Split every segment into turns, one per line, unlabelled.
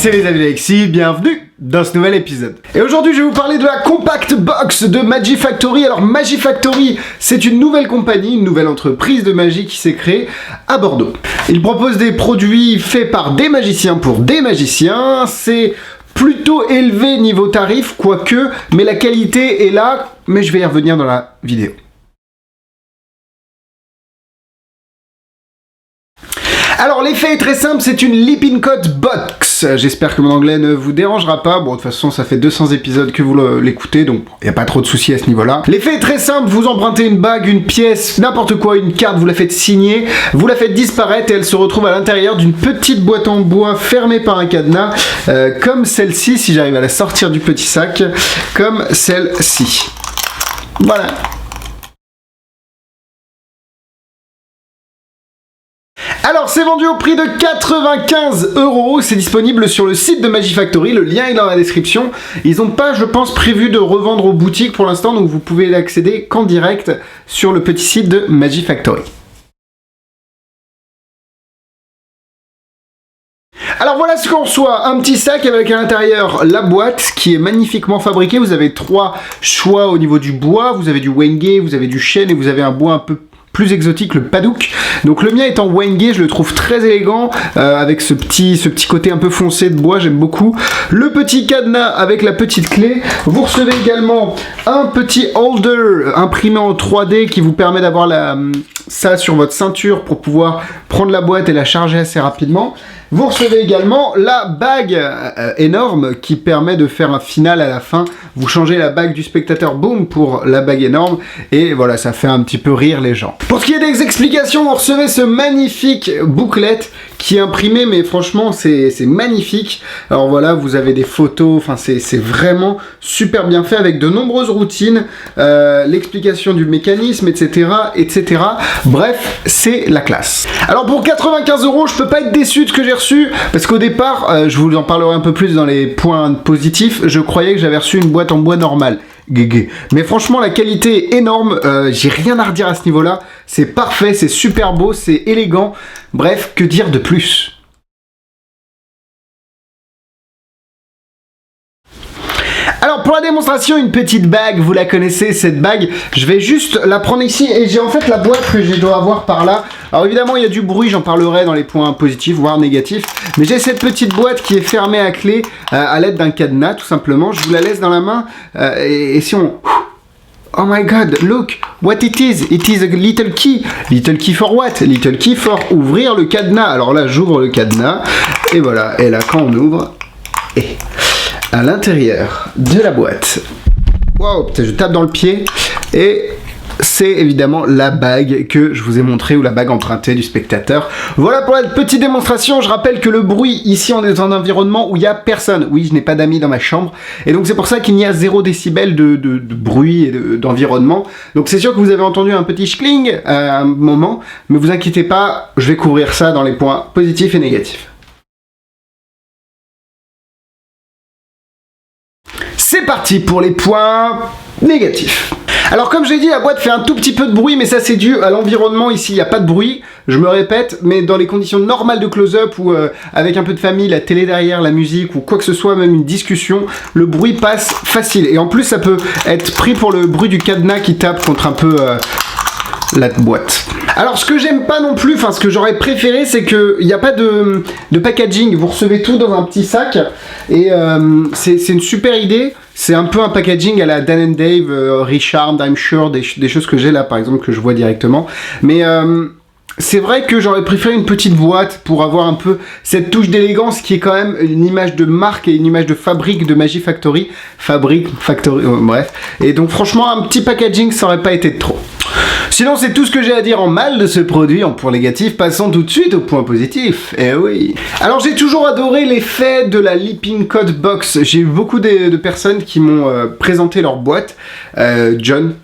c'est les amis d'Alexis, bienvenue dans ce nouvel épisode. Et aujourd'hui je vais vous parler de la Compact Box de Magifactory. Alors Magifactory, c'est une nouvelle compagnie, une nouvelle entreprise de magie qui s'est créée à Bordeaux. Ils proposent des produits faits par des magiciens pour des magiciens, c'est plutôt élevé niveau tarif, quoique, mais la qualité est là, mais je vais y revenir dans la vidéo. Alors l'effet est très simple, c'est une Lip Coat Box. J'espère que mon anglais ne vous dérangera pas. Bon, de toute façon, ça fait 200 épisodes que vous l'écoutez, donc il n'y a pas trop de soucis à ce niveau-là. L'effet est très simple, vous empruntez une bague, une pièce, n'importe quoi, une carte, vous la faites signer, vous la faites disparaître et elle se retrouve à l'intérieur d'une petite boîte en bois fermée par un cadenas, comme celle-ci, si j'arrive à la sortir du petit sac, comme celle-ci. Voilà. Alors c'est vendu au prix de 95 €, c'est disponible sur le site de Magifactory, le lien est dans la description. Ils n'ont pas, je pense, prévu de revendre aux boutiques pour l'instant, donc vous pouvez l'accéder qu'en direct sur le petit site de Magifactory. Alors voilà ce qu'on reçoit, un petit sac avec à l'intérieur la boîte qui est magnifiquement fabriquée. Vous avez 3 choix au niveau du bois, vous avez du wenge, vous avez du chêne et vous avez un bois un peu plus exotique, le padouk. Donc le mien est en wenge, je le trouve très élégant, avec ce petit côté un peu foncé de bois, j'aime beaucoup. Le petit cadenas avec la petite clé. Vous recevez également un petit holder imprimé en 3D qui vous permet d'avoir ça sur votre ceinture pour pouvoir prendre la boîte et la charger assez rapidement. Vous recevez également la bague énorme qui permet de faire un final à la fin. Vous changez la bague du spectateur, boum, pour la bague énorme. Et voilà, ça fait un petit peu rire les gens. Pour ce qui est des explications, vous recevez ce magnifique booklet qui est imprimé, mais franchement, c'est magnifique. Alors voilà, vous avez des photos, enfin c'est vraiment super bien fait avec de nombreuses routines, l'explication du mécanisme, etc., etc. Bref, c'est la classe. Alors pour 95 €, je peux pas être déçu de ce que j'ai reçu, parce qu'au départ, je vous en parlerai un peu plus dans les points positifs, je croyais que j'avais reçu une boîte en bois normale. Mais franchement la qualité est énorme, j'ai rien à redire à ce niveau là, c'est parfait, c'est super beau, c'est élégant, bref, que dire de plus? Alors pour la démonstration, une petite bague, vous la connaissez cette bague, je vais juste la prendre ici et j'ai en fait la boîte que je dois avoir par là. Alors évidemment il y a du bruit, j'en parlerai dans les points positifs voire négatifs, mais j'ai cette petite boîte qui est fermée à clé à l'aide d'un cadenas tout simplement. Je vous la laisse dans la main et si on... Oh my god, look, what it is? It is a little key. Little key for what? Little key for ouvrir le cadenas. Alors là j'ouvre le cadenas et voilà, et là quand on ouvre... Et à l'intérieur de la boîte, waouh, je tape dans le pied et c'est évidemment la bague que je vous ai montré, ou la bague empruntée du spectateur. Voilà pour la petite démonstration. Je rappelle que le bruit, ici on est dans un environnement où il n'y a personne. Oui, je n'ai pas d'amis dans ma chambre et donc c'est pour ça qu'il y a 0 décibel de bruit et d'environnement. Donc c'est sûr que vous avez entendu un petit schling à un moment, mais vous inquiétez pas, je vais couvrir ça dans les points positifs et négatifs. C'est parti pour les points négatifs. Alors comme j'ai dit, la boîte fait un tout petit peu de bruit, mais ça c'est dû à l'environnement. Ici il n'y a pas de bruit, je me répète, mais dans les conditions normales de close-up ou avec un peu de famille, la télé derrière, la musique ou quoi que ce soit, même une discussion, le bruit passe facile. Et en plus ça peut être pris pour le bruit du cadenas qui tape contre un peu la boîte. Alors ce que j'aime pas non plus, enfin ce que j'aurais préféré, c'est qu'il n'y a pas de packaging, vous recevez tout dans un petit sac et c'est une super idée. C'est un peu un packaging à la Dan & Dave, Richard, I'm Sure, des choses que j'ai là par exemple que je vois directement. Mais c'est vrai que j'aurais préféré une petite boîte pour avoir un peu cette touche d'élégance qui est quand même une image de marque et une image de fabrique de Magifactory. Bref. Et donc franchement un petit packaging ça aurait pas été de trop. Sinon c'est tout ce que j'ai à dire en mal de ce produit. En point négatif, passons tout de suite au point positif. Eh oui. Alors j'ai toujours adoré l'effet de la Lip Coat Box. J'ai eu beaucoup de personnes qui m'ont présenté leur boîte. John,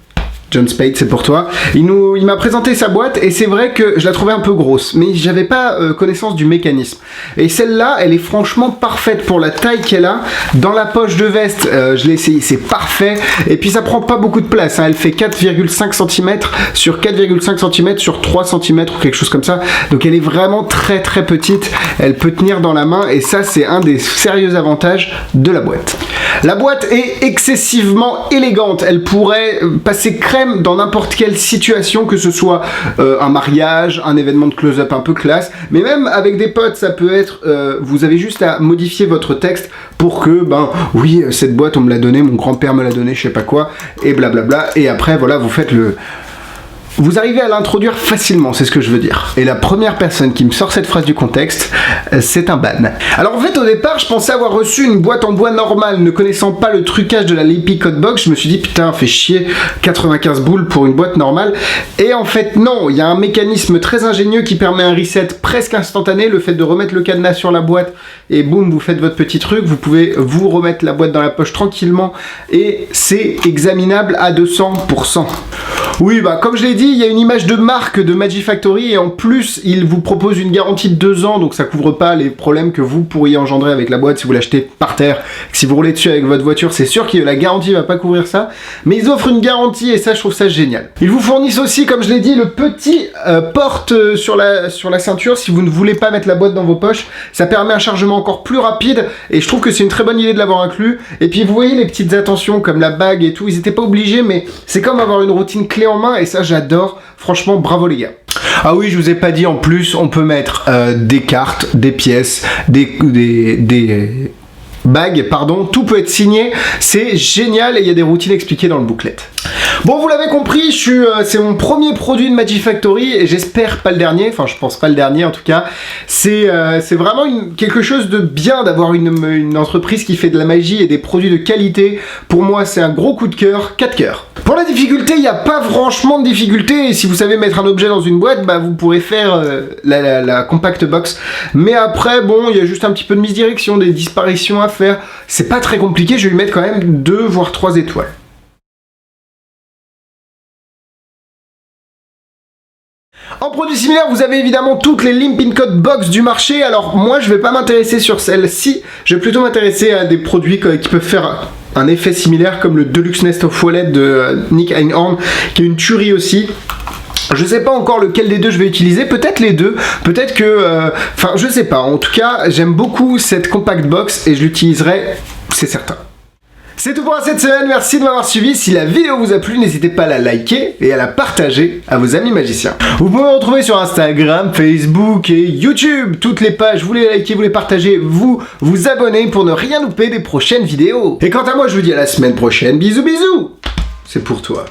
John Spade, c'est pour toi. Il m'a présenté sa boîte et c'est vrai que je la trouvais un peu grosse, mais j'avais pas connaissance du mécanisme. Et celle-là, elle est franchement parfaite pour la taille qu'elle a. Dans la poche de veste, je l'ai essayé, c'est parfait. Et puis ça prend pas beaucoup de place, hein. Elle fait 4,5 cm sur 4,5 cm sur 3 cm ou quelque chose comme ça. Donc elle est vraiment très très petite. Elle peut tenir dans la main et ça, c'est un des sérieux avantages de la boîte. La boîte est excessivement élégante. Elle pourrait passer crème dans n'importe quelle situation, que ce soit un mariage, un événement de close-up un peu classe, mais même avec des potes, ça peut être, vous avez juste à modifier votre texte pour que, oui, cette boîte, on me l'a donnée, mon grand-père me l'a donnée, je sais pas quoi, et blablabla, et après, voilà, vous faites le... Vous arrivez à l'introduire facilement, c'est ce que je veux dire. Et la première personne qui me sort cette phrase du contexte, c'est un ban. Alors en fait, au départ, je pensais avoir reçu une boîte en bois normale, ne connaissant pas le trucage de la Leppy Code Box. Je me suis dit, putain, fait chier, 95 boules pour une boîte normale. Et en fait, non, il y a un mécanisme très ingénieux qui permet un reset presque instantané. Le fait de remettre le cadenas sur la boîte et boum, vous faites votre petit truc. Vous pouvez vous remettre la boîte dans la poche tranquillement et c'est examinable à 200%. Oui, comme je l'ai dit, il y a une image de marque de Magifactory et en plus, il vous propose une garantie de 2 ans, donc ça couvre pas les problèmes que vous pourriez engendrer avec la boîte si vous l'achetez par terre. Si vous roulez dessus avec votre voiture, c'est sûr que la garantie va pas couvrir ça, mais ils offrent une garantie et ça, je trouve ça génial. Ils vous fournissent aussi, comme je l'ai dit, le petit porte sur la ceinture si vous ne voulez pas mettre la boîte dans vos poches. Ça permet un chargement encore plus rapide et je trouve que c'est une très bonne idée de l'avoir inclus. Et puis vous voyez les petites attentions comme la bague et tout, ils étaient pas obligés, mais c'est comme avoir une routine clé en main et ça, j'adore. Franchement, bravo les gars. Ah oui, je vous ai pas dit, en plus, on peut mettre des cartes, des pièces, des bagues, pardon, tout peut être signé, c'est génial et il y a des routines expliquées dans le booklet. Bon, vous l'avez compris, c'est mon premier produit de Magifactory et j'espère pas le dernier, enfin je pense pas le dernier en tout cas. C'est vraiment quelque chose de bien d'avoir une entreprise qui fait de la magie et des produits de qualité. Pour moi, c'est un gros coup de cœur, 4 cœurs. Pour la difficulté, il n'y a pas franchement de difficulté et si vous savez mettre un objet dans une boîte, vous pourrez faire la compact box. Mais après, bon, il y a juste un petit peu de misdirection, des disparitions à faire. C'est pas très compliqué, je vais lui mettre quand même 2 voire 3 étoiles. En produit similaire, vous avez évidemment toutes les Limpin Code Box du marché. Alors moi, je vais pas m'intéresser sur celle-ci. Je vais plutôt m'intéresser à des produits qui peuvent faire un effet similaire, comme le Deluxe Nest of Wallet de Nick Einhorn, qui est une tuerie aussi. Je sais pas encore lequel des deux je vais utiliser, peut-être les deux, peut-être que... Enfin, je sais pas. En tout cas, j'aime beaucoup cette compact box et je l'utiliserai, c'est certain. C'est tout pour cette semaine, merci de m'avoir suivi. Si la vidéo vous a plu, n'hésitez pas à la liker et à la partager à vos amis magiciens. Vous pouvez me retrouver sur Instagram, Facebook et YouTube. Toutes les pages, vous les likez, vous les partagez, vous abonnez pour ne rien louper des prochaines vidéos. Et quant à moi, je vous dis à la semaine prochaine. Bisous bisous. C'est pour toi.